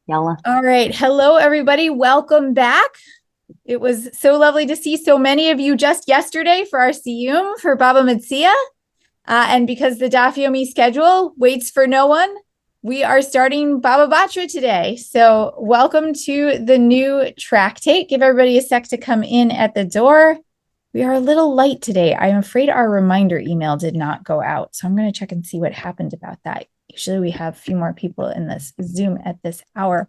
Yalla. All right. Hello, everybody. Welcome back. It was so lovely to see so many of you just yesterday for our Siyum for Baba Metzia. And because the Daf Yomi schedule waits for no one, we are starting Baba Batra today. So welcome to the new tractate. Give everybody a sec to come in at the door. We are a little light today. I'm afraid our reminder email did not go out. So I'm going to check and see what happened about that. Usually we have a few more people in this Zoom at this hour.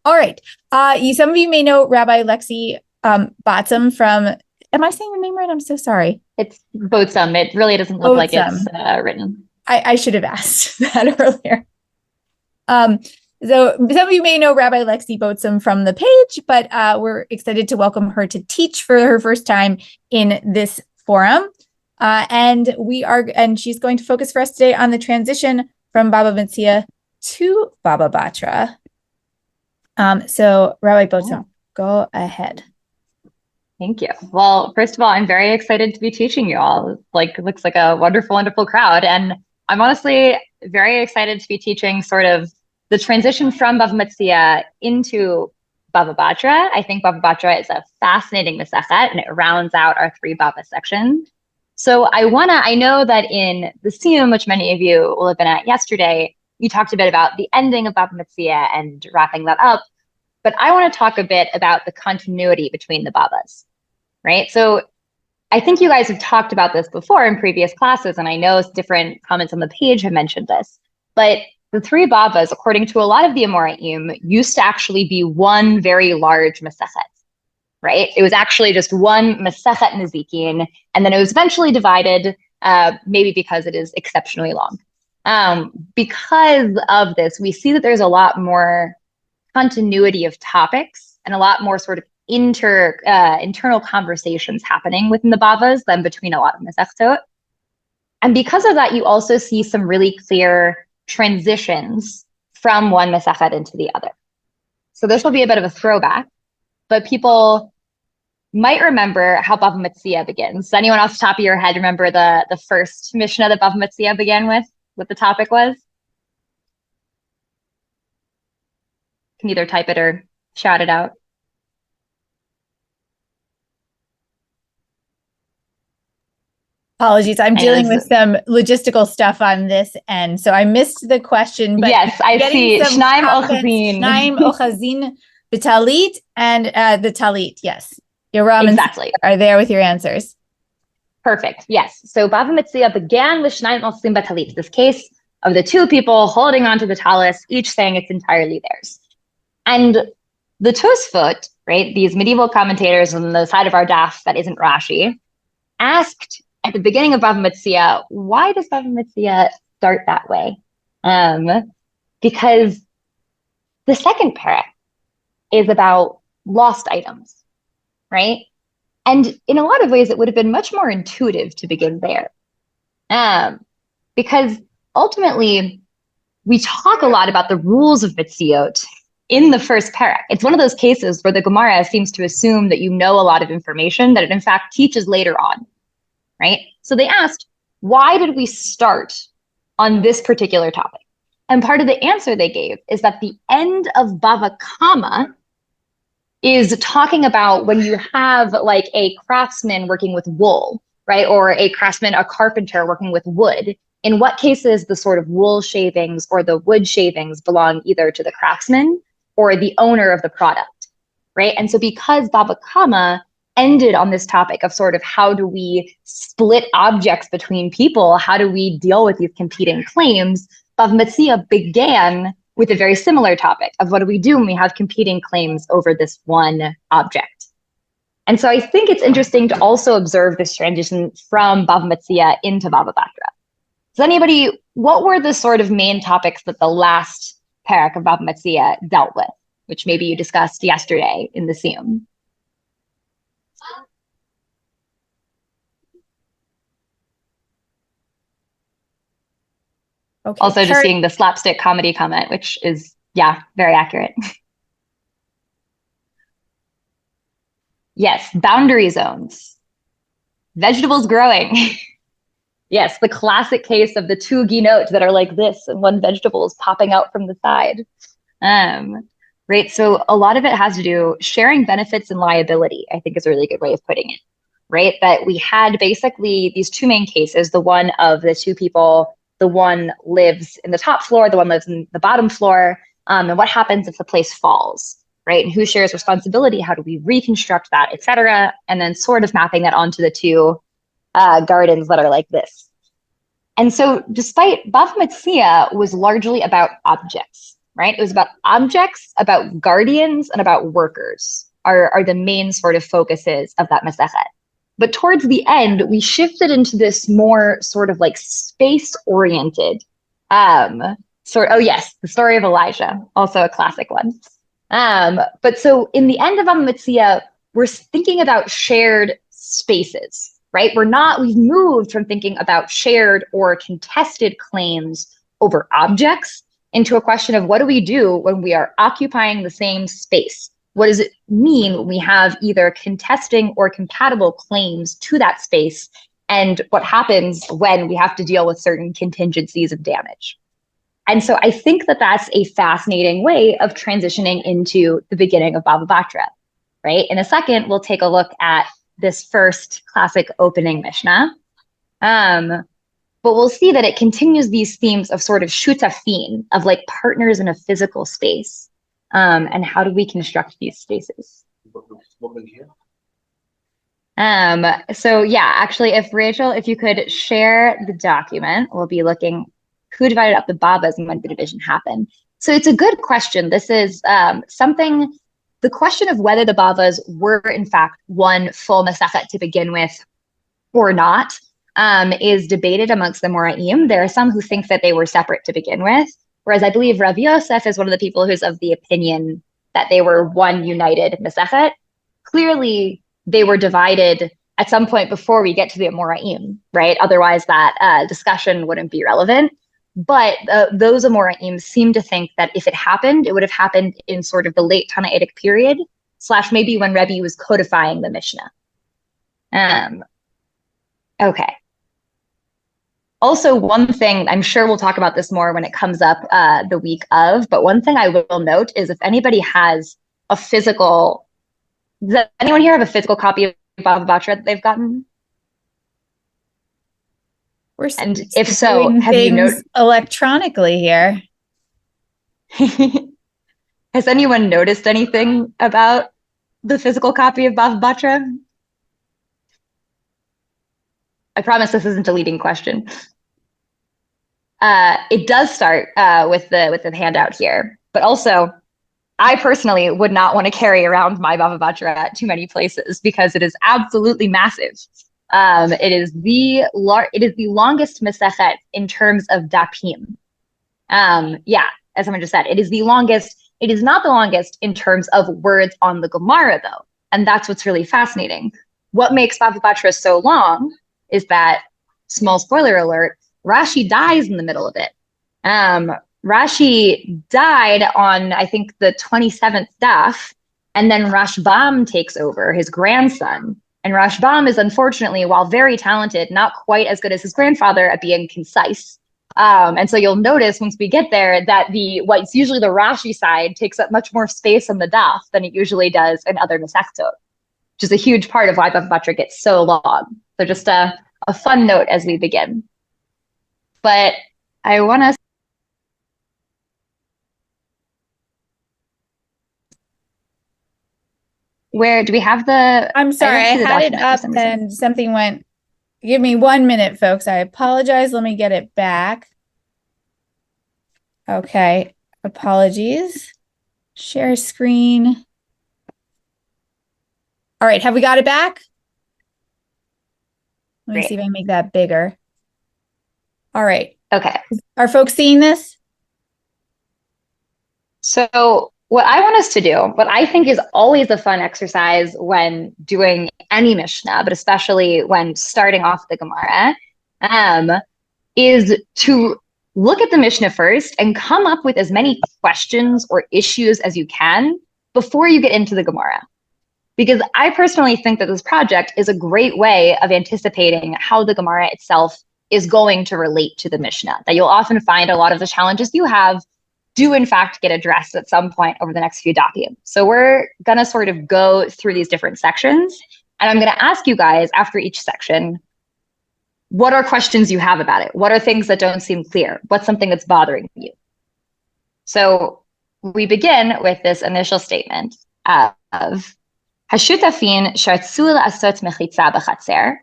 All right. Some of you may know Rabbi Lexi Botsam from, am I saying your name right? I'm so sorry. It's Boatsum. It really doesn't look like it's Botsam. written. I should have asked that earlier. So some of you may know Rabbi Lexi Boatsam from the page, but we're excited to welcome her to teach for her first time in this forum. And she's going to focus for us today on the transition from Baba Metzia to Baba Batra. So Rabbi Boatsam, go ahead. Thank you. Well, first of all, I'm very excited to be teaching you all. Looks like a wonderful, wonderful crowd. And I'm honestly very excited to be teaching sort of the transition from Bava Metzia into Bava Batra. I think Bava Batra is a fascinating Masechet, and it rounds out our three Bava sections. So I know that in the Siyum, which many of you will have been at yesterday, you talked a bit about the ending of Bava Metzia and wrapping that up. But I want to talk a bit about the continuity between the Babas, right? So I think you guys have talked about this before in previous classes, and I know different comments on the page have mentioned this, but the three Babas, according to a lot of the Amoraim, used to actually be one very large Masechet, right? It was actually just one Masechet Nezikin, and then it was eventually divided, maybe because it is exceptionally long. Because of this, we see that there's a lot more continuity of topics and a lot more sort of internal conversations happening within the Bavas than between a lot of Masechtot. And because of that, you also see some really clear transitions from one Masechet into the other. So this will be a bit of a throwback, but people might remember how Bava Metzia begins. Does anyone off the top of your head remember the first Mishnah that Bava Metzia began with, what the topic was? Can either type it or shout it out. Apologies. I'm dealing with some logistical stuff on this end. So I missed the question, but yes, I see. Shnaim Ochazin. Shnaim Ochazin B'talit and the Talit. Yes. Your Ram exactly are there with your answers. Perfect. Yes. So Bava Metzia began with Shnaim Ochazin B'talit, this case of the two people holding onto the talis, each saying it's entirely theirs. And the Tosfot, right, these medieval commentators on the side of our daf that isn't Rashi, asked at the beginning of Bava Metzia, why does Bava Metzia start that way? Because the second parak is about lost items, right? And in a lot of ways, it would have been much more intuitive to begin there. Because ultimately, we talk a lot about the rules of Metziot in the first parak. It's one of those cases where the Gemara seems to assume that you know a lot of information that it in fact teaches later on, right? So they asked, why did we start on this particular topic? And part of the answer they gave is that the end of Bava Kama is talking about when you have like a craftsman working with wool, right? Or a craftsman, a carpenter working with wood. In what cases the sort of wool shavings or the wood shavings belong either to the craftsman or the owner of the product, right? And so because Bava Kama ended on this topic of sort of how do we split objects between people, how do we deal with these competing claims, Bava Metzia began with a very similar topic of what do we do when we have competing claims over this one object. And so I think it's interesting to also observe this transition from Bava Metzia into Bava Batra. Does anybody, what were the sort of main topics that the last parak of Bava Metzia dealt with, which maybe you discussed yesterday in the Siyum? Okay. Also just seeing the slapstick comedy comment, which is, yeah, very accurate. Yes, boundary zones. Vegetables growing. Yes, the classic case of the two ginot that are like this and one vegetable is popping out from the side. right? So a lot of it has to do sharing benefits and liability, I think is a really good way of putting it, right? That we had basically these two main cases, the one of the two people, the one lives in the top floor, the one lives in the bottom floor, and what happens if the place falls, right? And who shares responsibility? How do we reconstruct that, et cetera? And then sort of mapping that onto the two gardens that are like this. And so despite Bava Metzia was largely about objects, right? It was about objects, about guardians, and about workers are the main sort of focuses of that Masechet. But towards the end, we shifted into this more sort of like space-oriented oh yes, the story of Elijah, also a classic one. But so in the end of Bava Metzia, we're thinking about shared spaces, right? We've moved from thinking about shared or contested claims over objects into a question of what do we do when we are occupying the same space? What does it mean when we have either contesting or compatible claims to that space? And what happens when we have to deal with certain contingencies of damage? And so I think that that's a fascinating way of transitioning into the beginning of Bava Batra, right? In a second, we'll take a look at this first classic opening Mishnah. But we'll see that it continues these themes of sort of shutafin, of like partners in a physical space. And how do we construct these spaces? So yeah, actually, if Rachel, if you could share the document, we'll be looking who divided up the Babas and when the division happened. So it's a good question. This is the question of whether the Babas were in fact one full Masechet to begin with or not is debated amongst the Moraim. There are some who think that they were separate to begin with, whereas I believe Rav Yosef is one of the people who's of the opinion that they were one united Masechet. Clearly, they were divided at some point before we get to the Amoraim, right? Otherwise, that discussion wouldn't be relevant. But those Amoraim seem to think that if it happened, it would have happened in sort of the late Tannaitic period, / maybe when Rebbe was codifying the Mishnah. Okay. Also, one thing, I'm sure we'll talk about this more when it comes up the week of, but one thing I will note is if anybody has a physical, does anyone here have a physical copy of Bava Batra that they've gotten? And if so, have you noticed electronically here? Has anyone noticed anything about the physical copy of Bava Batra? I promise this isn't a leading question. It does start with the handout here, but also I personally would not want to carry around my Bava Batra too many places because it is absolutely massive. It is the longest Masechet in terms of dapim. Yeah, as someone just said, it is the longest. It is not the longest in terms of words on the Gemara, though, and that's what's really fascinating. What makes Bava Batra so long is that, small spoiler alert, Rashi dies in the middle of it. Rashi died on, I think, the 27th daf, and then Rashbam takes over, his grandson. And Rashbam is unfortunately, while very talented, not quite as good as his grandfather at being concise. And so you'll notice once we get there that what's usually the Rashi side takes up much more space on the daf than it usually does in other Masechtot, which is a huge part of why Bava Batra gets so long. So just a fun note as we begin. But I want to where do we have the I'm sorry, I had it up and something went. Give me 1 minute, folks. I apologize. Let me get it back. Okay, apologies. Share screen. All right, have we got it back? Let me see if I can make that bigger. All right. Okay. Are folks seeing this? So what I want us to do, what I think is always a fun exercise when doing any Mishnah, but especially when starting off the Gemara, is to look at the Mishnah first and come up with as many questions or issues as you can before you get into the Gemara. Because I personally think that this project is a great way of anticipating how the Gemara itself is going to relate to the Mishnah. That you'll often find a lot of the challenges you have do in fact get addressed at some point over the next few dapim. So we're going to sort of go through these different sections, and I'm going to ask you guys after each section, what are questions you have about it? What are things that don't seem clear? What's something that's bothering you? So we begin with this initial statement of Hashutafin shartzu la'asot mechitza b'chatzer,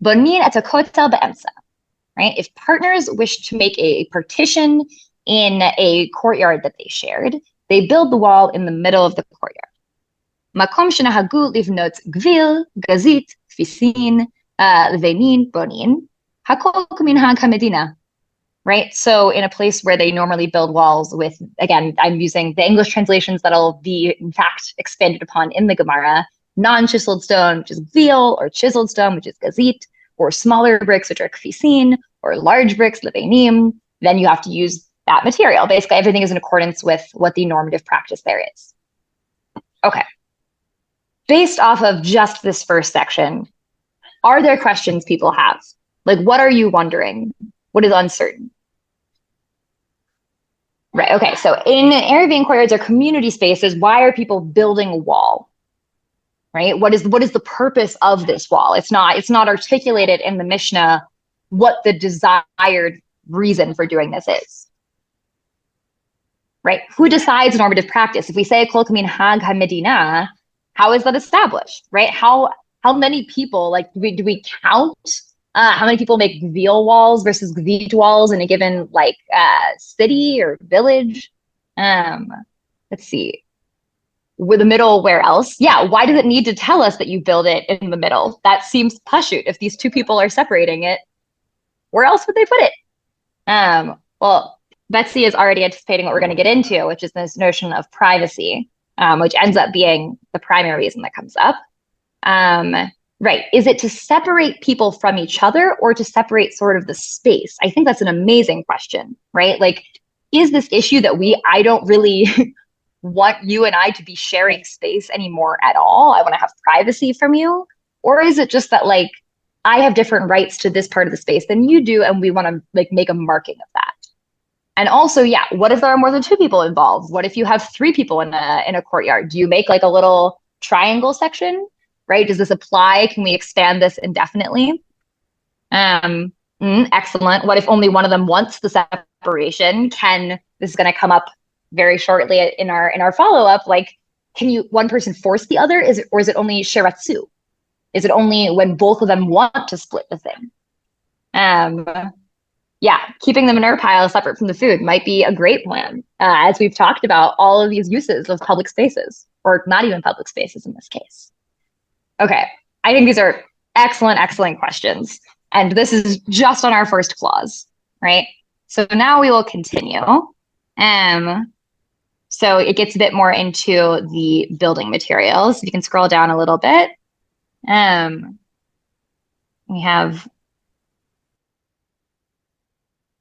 bonin et hakotel be'emtza. Right? If partners wish to make a partition in a courtyard that they shared, they build the wall in the middle of the courtyard. Makom shenahagu livnot gvil, gazit, fisin, levenin, bonin, hakol kuminhag hamedina. Right? So in a place where they normally build walls with, again, I'm using the English translations that'll be in fact expanded upon in the Gemara, non-chiseled stone, which is gvil, or chiseled stone, which is gazit, or smaller bricks, which are kfisin, or large bricks, levenim, then you have to use that material. Basically, everything is in accordance with what the normative practice there is. Okay. Based off of just this first section, are there questions people have? Like, what are you wondering? What is uncertain? Right, okay, so in Erev courtyards or community spaces, why are people building a wall? Right, what is the purpose of this wall? It's not articulated in the Mishnah what the desired reason for doing this is. Right, who decides normative practice? If we say kol kamin hag ha-medina, how is that established? Right, how many people, like, do we count how many people make gvil walls versus gvit walls in a given city or village? Let's see. With the middle, where else? Yeah, why does it need to tell us that you build it in the middle? That seems pashut. If these two people are separating it, where else would they put it? Well, Betsy is already anticipating what we're going to get into, which is this notion of privacy, which ends up being the primary reason that comes up. Right. Is it to separate people from each other or to separate sort of the space? I think that's an amazing question, right? Like, is this issue that I don't really want you and I to be sharing space anymore at all? I want to have privacy from you. Or is it just that, like, I have different rights to this part of the space than you do, and we want to like make a marking of that? And also, yeah, what if there are more than two people involved? What if you have three people in a courtyard? Do you make like a little triangle section? Right? Does this apply? Can we expand this indefinitely? Excellent. What if only one of them wants the separation? This is going to come up very shortly in our follow-up. Like, can one person force the other? Or is it only shiratsu? Is it only when both of them want to split the thing? Yeah, keeping them in our pile separate from the food might be a great plan, as we've talked about all of these uses of public spaces, or not even public spaces in this case. Okay, I think these are excellent, excellent questions. And this is just on our first clause, right? So now we will continue. So it gets a bit more into the building materials. You can scroll down a little bit. We have,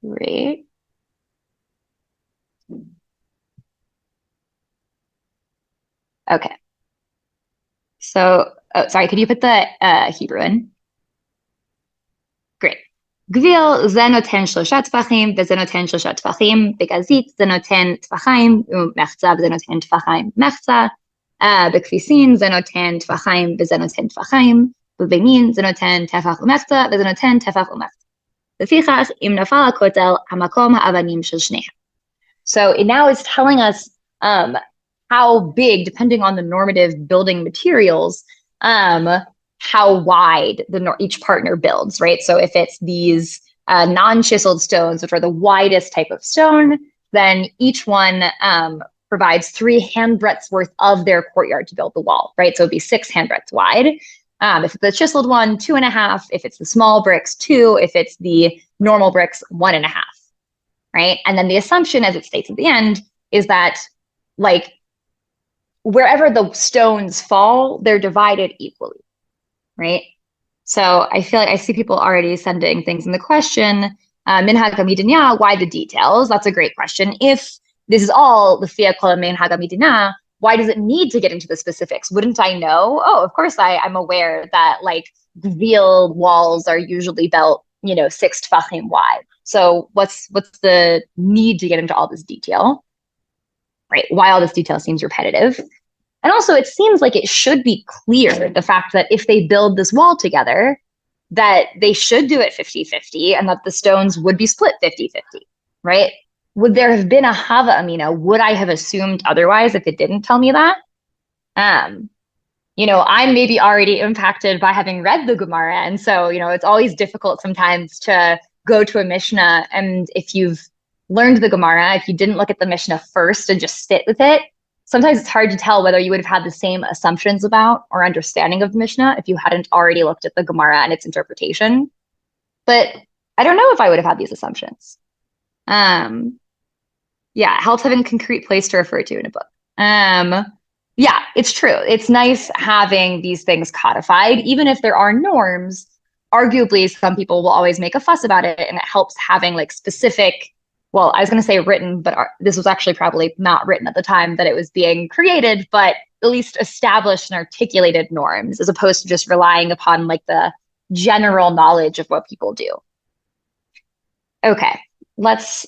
great. Okay. So, sorry, could you put the Hebrew in? Great. גביל זה נותן 3 טפחים, וזה נותן 3 טפחים, בגזית זה נותן טפחיים, ומחצה וזה נותן טפחיים מחצה, בכפיסין זה נותן טפחיים וזה נותן טפחיים, בבינין זה נותן טפח ומחצה, וזה נותן טפח ומחצה. לפיכך, אם נפל הכותל, המקום האבנים של שניהם. So it now is telling us how big, depending on the normative building materials, how wide each partner builds, right? So if it's these non-chiseled stones, which are the widest type of stone, then each one provides 3 handbreadths worth of their courtyard to build the wall, right? So it'd be 6 handbreadths wide. If it's the chiseled one, 2.5. If it's the small bricks, 2. If it's the normal bricks, 1.5, right? And then the assumption, as it states at the end, is that like wherever the stones fall, they're divided equally, right? So I feel like I see people already sending things in the question. Minhag hamidina, why the details? That's a great question. If this is all the fia kol minhag hamidina, why does it need to get into the specifics? Wouldn't I know? Oh, of course I'm aware that like gvil walls are usually built, 6 tfachim wide. So what's the need to get into all this detail? right? Why all this detail seems repetitive. And also, it seems like it should be clear the fact that if they build this wall together, that they should do it 50-50 and that the stones would be split 50-50, right? Would there have been a Hava Amina? Would I have assumed otherwise if it didn't tell me that? Um, I'm maybe already impacted by having read the Gemara. And so, it's always difficult sometimes to go to a Mishnah. And if you've learned the Gemara, if you didn't look at the Mishnah first and just sit with it, sometimes it's hard to tell whether you would have had the same assumptions about or understanding of the Mishnah if you hadn't already looked at the Gemara and its interpretation. But I don't know if I would have had these assumptions. Yeah, it helps having a concrete place to refer to in a book. Yeah, it's true. It's nice having these things codified, even if there are norms. Arguably, some people will always make a fuss about it, and it helps having like specific, well, I was going to say written, but this was actually probably not written at the time that it was being created, but at least established and articulated norms, as opposed to just relying upon like the general knowledge of what people do. Okay, let's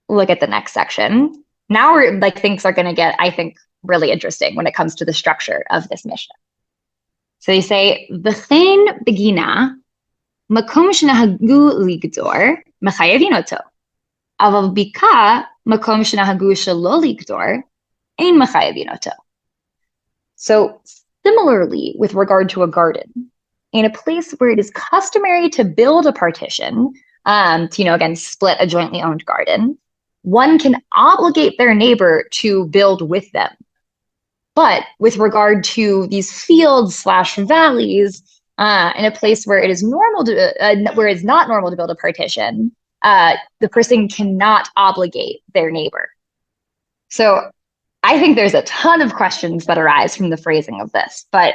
look at the next section. Now we're like things are going to get, I think, really interesting when it comes to the structure of this Mishnah. So you say, "V'chein begina makom shenahagu ligdor mechayevin oto, aval bika makom shenahagu shelo ligdor ein mechayevin oto." So similarly, with regard to a garden, in a place where it is customary to build a partition, to again split a jointly owned garden, one can obligate their neighbor to build with them. But with regard to these fields/valleys, in a place where it is normal to, where it's not normal to build a partition, the person cannot obligate their neighbor. So I think there's a ton of questions that arise from the phrasing of this, but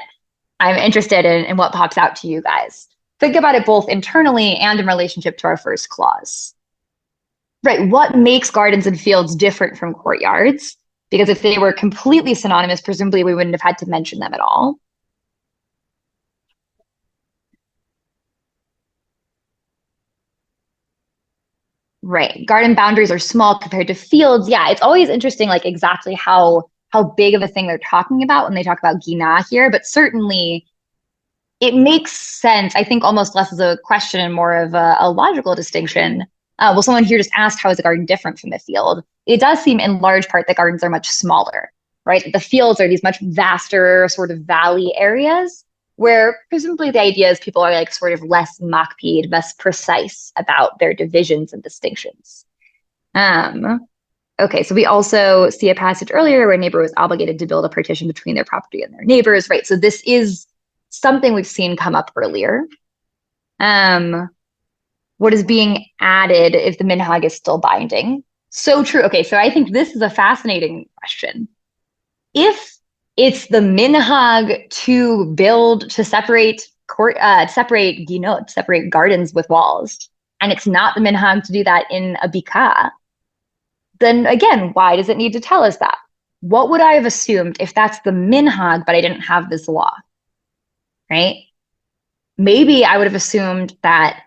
I'm interested in what pops out to you guys. Think about it both internally and in relationship to our first clause. Right, what makes gardens and fields different from courtyards? Because if they were completely synonymous, presumably we wouldn't have had to mention them at all. Right, garden boundaries are small compared to fields. Yeah, it's always interesting, like exactly how big of a thing they're talking about when they talk about Gina here, but certainly it makes sense, I think, almost less as a question and more of a logical distinction. Well, someone here just asked, how is a garden different from a field? It does seem in large part that gardens are much smaller, right? The fields are these much vaster sort of valley areas where presumably the idea is people are like sort of less makpid, less precise about their divisions and distinctions. Okay, so we also see a passage earlier where a neighbor was obligated to build a partition between their property and their neighbors, right? So this is something we've seen come up earlier. What is being added if the minhag is still binding? So true. Okay, so I think this is a fascinating question. If it's the minhag to build, to separate separate gardens with walls, and it's not the minhag to do that in a bika, then again, why does it need to tell us that? What would I have assumed if that's the minhag, but I didn't have this law, right? Maybe I would have assumed that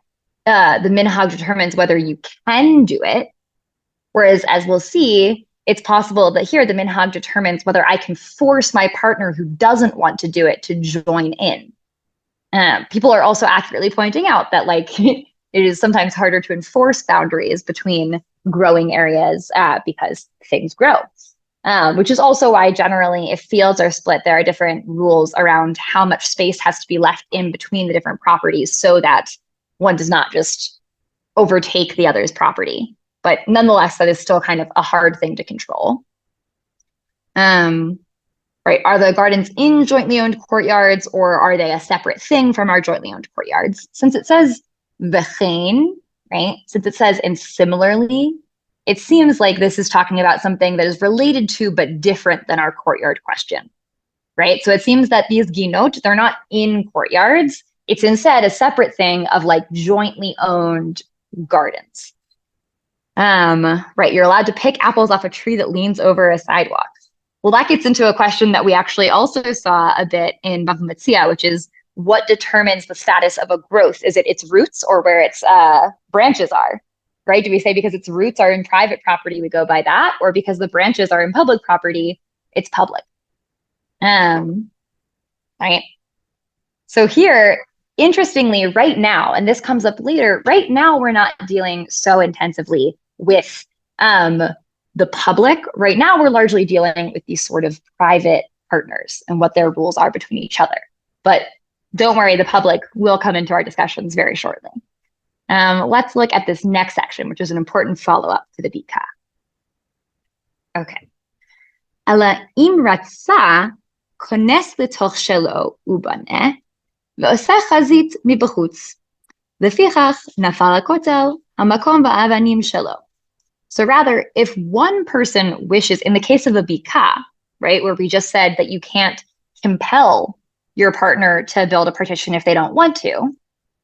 the minhag determines whether you can do it. Whereas, as we'll see, it's possible that here the minhag determines whether I can force my partner who doesn't want to do it to join in. People are also accurately pointing out that like it is sometimes harder to enforce boundaries between growing areas because things grow. Which is also why generally if fields are split, there are different rules around how much space has to be left in between the different properties so that one does not just overtake the other's property. But nonetheless, that is still kind of a hard thing to control. Right, are the gardens in jointly owned courtyards or are they a separate thing from our jointly owned courtyards? Since it says v'chein, right, since it says and similarly, it seems like this is talking about something that is related to but different than our courtyard question, right? So it seems that these ginot, they're not in courtyards. It's instead a separate thing of like jointly owned gardens. Right, you're allowed to pick apples off a tree that leans over a sidewalk. Well, that gets into a question that we actually also saw a bit in Bava Metzia, which is what determines the status of a growth? Is it its roots or where its branches are, right? Do we say because its roots are in private property, we go by that, or because the branches are in public property, it's public? Right. So here, interestingly, right now, and this comes up later, right now we're not dealing so intensively with the public. Right now, we're largely dealing with these sort of private partners and what their rules are between each other. But don't worry, the public will come into our discussions very shortly. Let's look at this next section, which is an important follow-up to the bika. Okay. Ela im ratsa kones לתוך שלו ובנה, ועושה חזית מבחוץ. לפיכך נפל הכותל, המקום והאבנים שלו. So rather, if one person wishes, in the case of a bika, right, where we just said that you can't compel your partner to build a partition if they don't want to,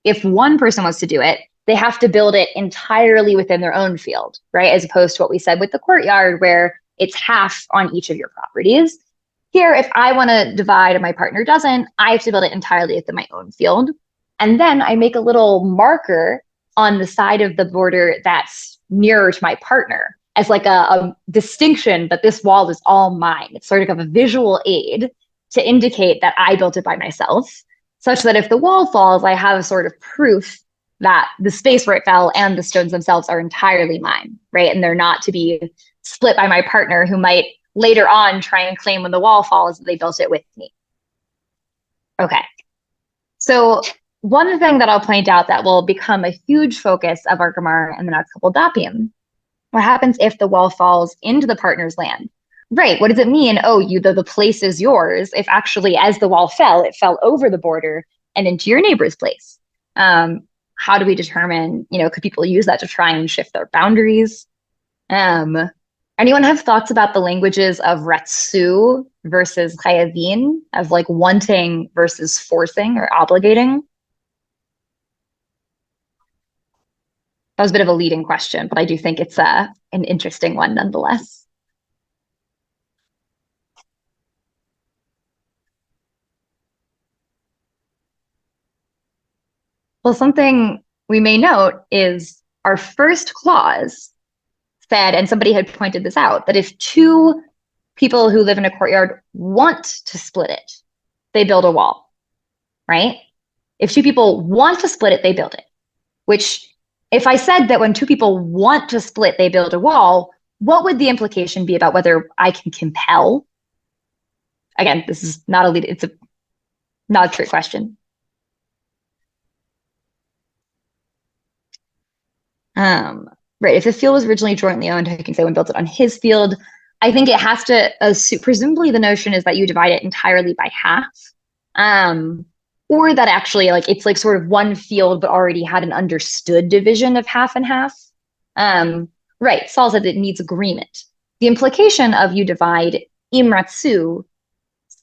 if one person wants to do it, they have to build it entirely within their own field, right? As opposed to what we said with the courtyard, where it's half on each of your properties. Here, if I want to divide and my partner doesn't, I have to build it entirely within my own field. And then I make a little marker on the side of the border that's nearer to my partner as like a distinction that this wall is all mine. It's sort of a visual aid to indicate that I built it by myself, such that if the wall falls, I have a sort of proof that the space where it fell and the stones themselves are entirely mine, right? And they're not to be split by my partner, who might later on try and claim when the wall falls that they built it with me. Okay. So one thing that I'll point out that will become a huge focus of our Gemara in the next couple dapim, what happens if the wall falls into the partner's land? Right. What does it mean? Oh, the place is yours. If actually, as the wall fell, it fell over the border and into your neighbor's place. How do we determine, could people use that to try and shift their boundaries? Anyone have thoughts about the languages of retsu versus chayavin, of like wanting versus forcing or obligating? That was a bit of a leading question, but I do think it's an interesting one nonetheless. Well, something we may note is our first clause said, and somebody had pointed this out, that if two people who live in a courtyard want to split it, they build a wall, right? If two people want to split it, they build it. Which, if I said that when two people want to split, they build a wall, what would the implication be about whether I can compel? Again, this is not a lead, it's not a trick question. Right, if the field was originally jointly owned, I can say one built it on his field. I think it has to, presumably the notion is that you divide it entirely by half. Or that actually, like, it's like sort of one field, but already had an understood division of half and half. Right, Saul said it needs agreement. The implication of you divide imratsu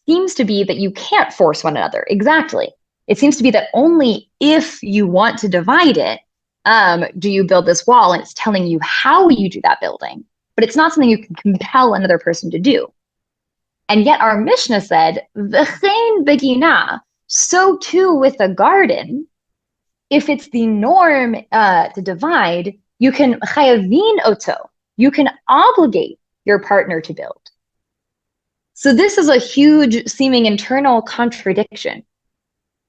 seems to be that you can't force one another. Exactly. It seems to be that only if you want to divide it, do you build this wall, and it's telling you how you do that building, but it's not something you can compel another person to do. And yet our Mishnah said, V'chein begina, so too with a garden, if it's the norm to divide, you can chayavin oto, you can obligate your partner to build. So this is a huge seeming internal contradiction.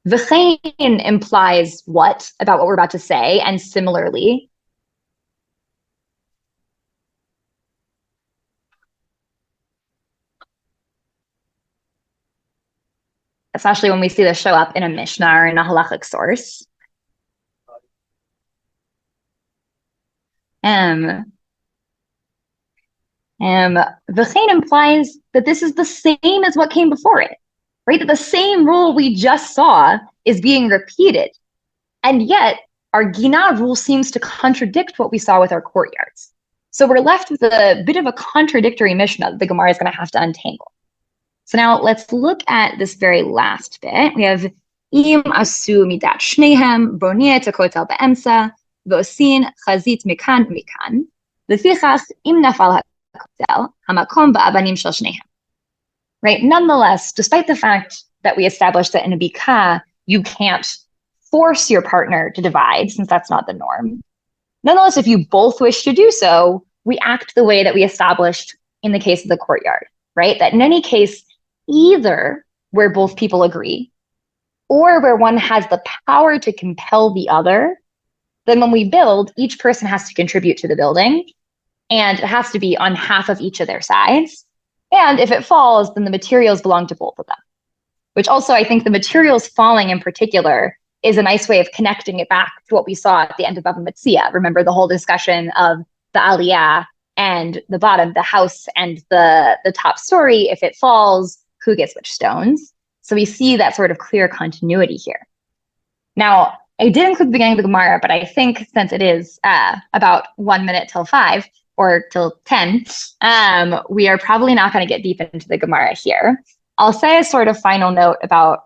V'chein implies what about what we're about to say, and similarly, especially when we see this show up in a Mishnah or in a halachic source. V'chein implies that this is the same as what came before it, right? That the same rule we just saw is being repeated. And yet our Gina rule seems to contradict what we saw with our courtyards. So we're left with a bit of a contradictory Mishnah that the Gemara is going to have to untangle. So now let's look at this very last bit. We have im asu midat shnehem boneh et hakotel be'emsa v'osin chazit mikan mikan lefichach im nafal hakotel hamakom ba'abanim shel shnehem. Right. Nonetheless, despite the fact that we established that in a bika you can't force your partner to divide, since that's not the norm, Nonetheless, if you both wish to do so, we act the way that we established in the case of the courtyard, right? That in any case, either where both people agree or where one has the power to compel the other, then when we build, each person has to contribute to the building, and it has to be on half of each of their sides. And if it falls, then the materials belong to both of them, which also I think the materials falling in particular is a nice way of connecting it back to what we saw at the end of Bava Metzia. Remember the whole discussion of the aliyah and the bottom, the house and the top story. If it falls, who gets which stones? So we see that sort of clear continuity here. Now, I did include the beginning of the Gemara, but I think since it is about 1 minute till 5 or till 10, we are probably not going to get deep into the Gemara here. I'll say a sort of final note about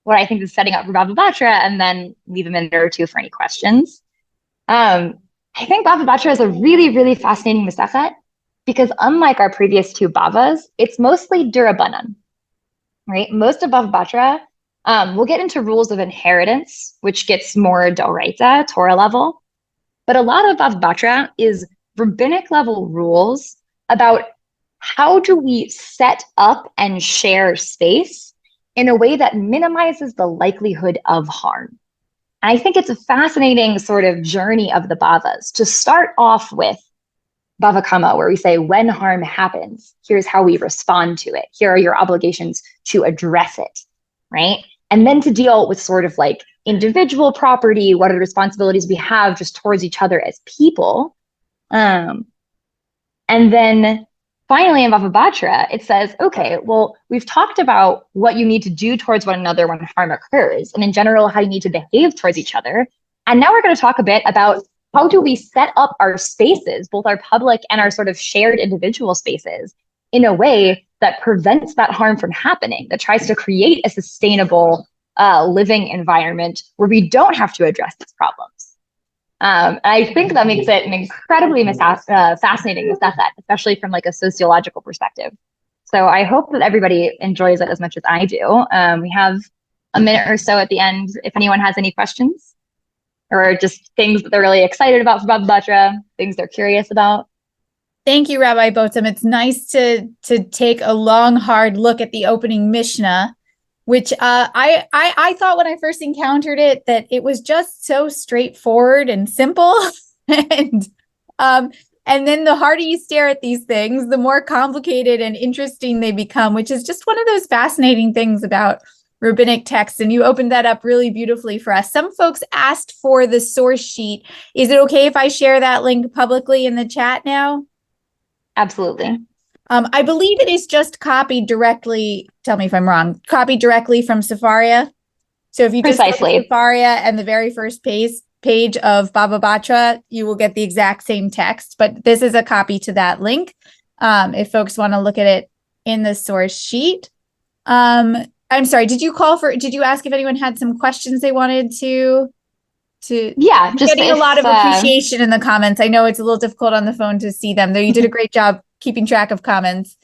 what I think is setting up for Bava Batra, and then leave a minute or two for any questions. I think Bava Batra is a really, really fascinating Masechet because unlike our previous two Bavas, it's mostly Durabanan, right? Most of Bava Batra, we'll get into rules of inheritance, which gets more Doraita, Torah level. But a lot of Bava Batra is rabbinic level rules about how do we set up and share space in a way that minimizes the likelihood of harm. And I think it's a fascinating sort of journey of the Bavas to start off with Bava Kama, where we say, when harm happens, here's how we respond to it. Here are your obligations to address it, right? And then to deal with sort of like individual property, what are the responsibilities we have just towards each other as people. And then finally in Bava Batra, it says, okay, well, we've talked about what you need to do towards one another when harm occurs, and in general, how you need to behave towards each other. And now we're going to talk a bit about how do we set up our spaces, both our public and our sort of shared individual spaces, in a way that prevents that harm from happening, that tries to create a sustainable living environment where we don't have to address these problems. I think that makes it an incredibly fascinating Masechet, especially from like a sociological perspective. So I hope that everybody enjoys it as much as I do. We have a minute or so at the end if anyone has any questions or just things that they're really excited about for Bava Batra, things they're curious about. Thank you, Rabbi Botum. It's nice to take a long, hard look at the opening Mishnah, which I thought when I first encountered it that it was just so straightforward and simple. And then the harder you stare at these things, the more complicated and interesting they become, which is just one of those fascinating things about rabbinic texts. And you opened that up really beautifully for us. Some folks asked for the source sheet. Is it okay if I share that link publicly in the chat now? Absolutely. I believe it is just copied directly. Tell me if I'm wrong. Copied directly from Sefaria. So if you just go to Sefaria and the very first page of Bava Batra, you will get the exact same text. But this is a copy to that link. If folks want to look at it in the source sheet. I'm sorry. Did you ask if anyone had some questions they wanted to? Yeah, just getting a lot of appreciation in the comments. I know it's a little difficult on the phone to see them, though you did a great job keeping track of comments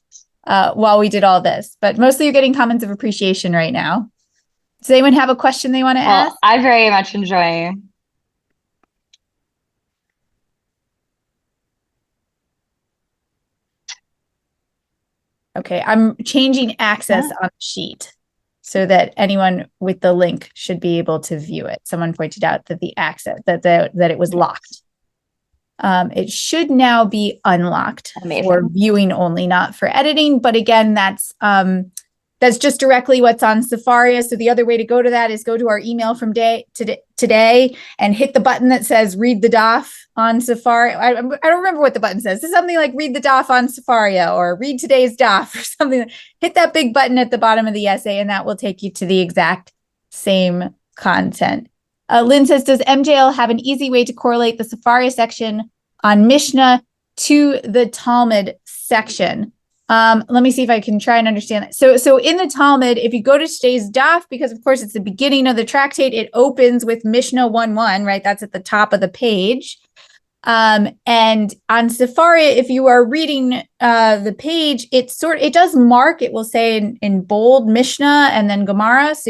while we did all this. But mostly you're getting comments of appreciation right now. Does anyone have a question they want to ask? I very much enjoy. Okay, I'm changing access on the sheet so that anyone with the link should be able to view it. Someone pointed out that the access, that it was locked. It should now be unlocked for viewing only, not for editing. But again, that's just directly what's on Sefaria. So the other way to go to that is go to our email from today and hit the button that says read the Daf on Sefaria. I don't remember what the button says. It's something like read the Daf on Sefaria or read today's Daf or something. Hit that big button at the bottom of the essay and that will take you to the exact same content. Lynn says, does MJL have an easy way to correlate the Sefaria section on Mishnah to the Talmud section? Let me see if I can try and understand that. So in the Talmud, if you go to today's Daf, because of course it's the beginning of the tractate, it opens with Mishnah 1:1, right? That's at the top of the page. And on Safari, if you are reading the page, it does mark, it will say in bold Mishnah and then Gemara. So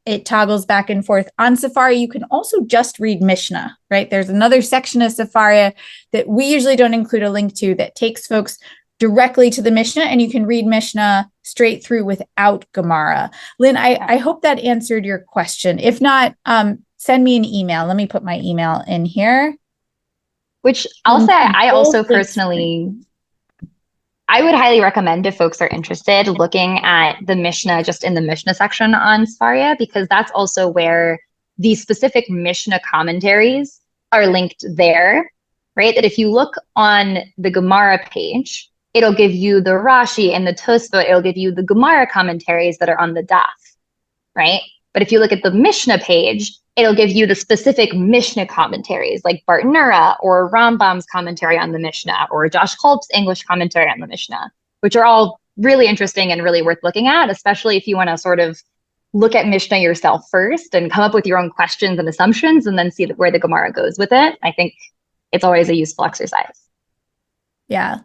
it toggles back and forth. On Safari, you can also just read Mishnah, right? There's another section of Safari that we usually don't include a link to that takes folks directly to the Mishnah, and you can read Mishnah straight through without Gemara. Lynn, I hope that answered your question. If not, send me an email. Let me put my email in here. Which I'll say, I also personally, I would highly recommend if folks are interested looking at the Mishnah just in the Mishnah section on Svaria, because that's also where the specific Mishnah commentaries are linked there, right? That if you look on the Gemara page, it'll give you the Rashi and the Tosfot, it'll give you the Gemara commentaries that are on the Daf, right? But if you look at the Mishnah page, it'll give you the specific Mishnah commentaries like Bartanura or Rambam's commentary on the Mishnah or Josh Kolb's English commentary on the Mishnah, which are all really interesting and really worth looking at, especially if you want to sort of look at Mishnah yourself first and come up with your own questions and assumptions and then see where the Gemara goes with it. I think it's always a useful exercise. Yeah.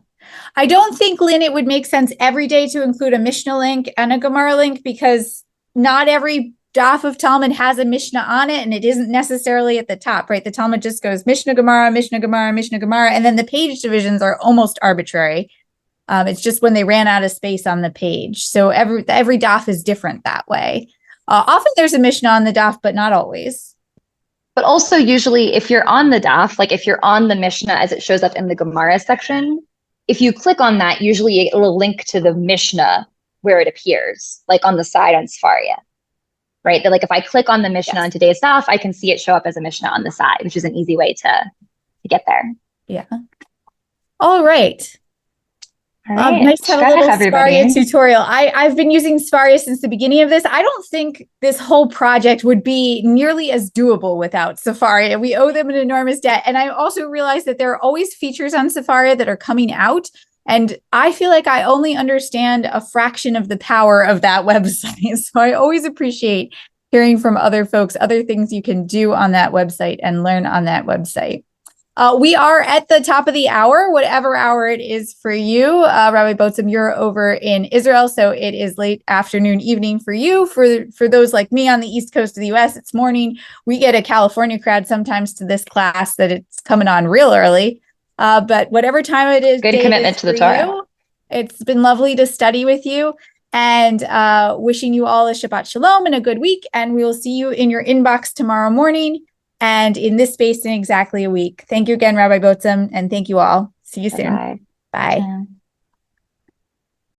I don't think, Lynn, it would make sense every day to include a Mishnah link and a Gemara link because not every Daf of Talmud has a Mishnah on it, and it isn't necessarily at the top, right? The Talmud just goes Mishnah Gemara, Mishnah Gemara, Mishnah Gemara, and then the page divisions are almost arbitrary. It's just when they ran out of space on the page. So every Daf is different that way. Often there's a Mishnah on the Daf, but not always. But also usually if you're on the Daf, like if you're on the Mishnah as it shows up in the Gemara section, if you click on that, usually it will link to the Mishnah where it appears, like on the side on Sfaria, right? That like if I click on the Mishnah on today's Daf, I can see it show up as a Mishnah on the side, which is an easy way to get there. Yeah. All right. All right. Nice to have a little Svaria tutorial. I've been using Svaria since the beginning of this. I don't think this whole project would be nearly as doable without Safaria. We owe them an enormous debt. And I also realized that there are always features on Safaria that are coming out. And I feel like I only understand a fraction of the power of that website. So I always appreciate hearing from other folks, other things you can do on that website and learn on that website. We are at the top of the hour, whatever hour it is for you. Rabbi Botzum, you're over in Israel, so it is late afternoon, evening for you. For those like me on the East Coast of the US, it's morning. We get a California crowd sometimes to this class that it's coming on real early. But whatever time it is, good commitment to the Torah. It's been lovely to study with you, and wishing you all a Shabbat Shalom and a good week. And we will see you in your inbox tomorrow morning. And in this space in exactly a week. Thank you again, Rabbi Botzum, and thank you all. See you soon. Bye. Bye.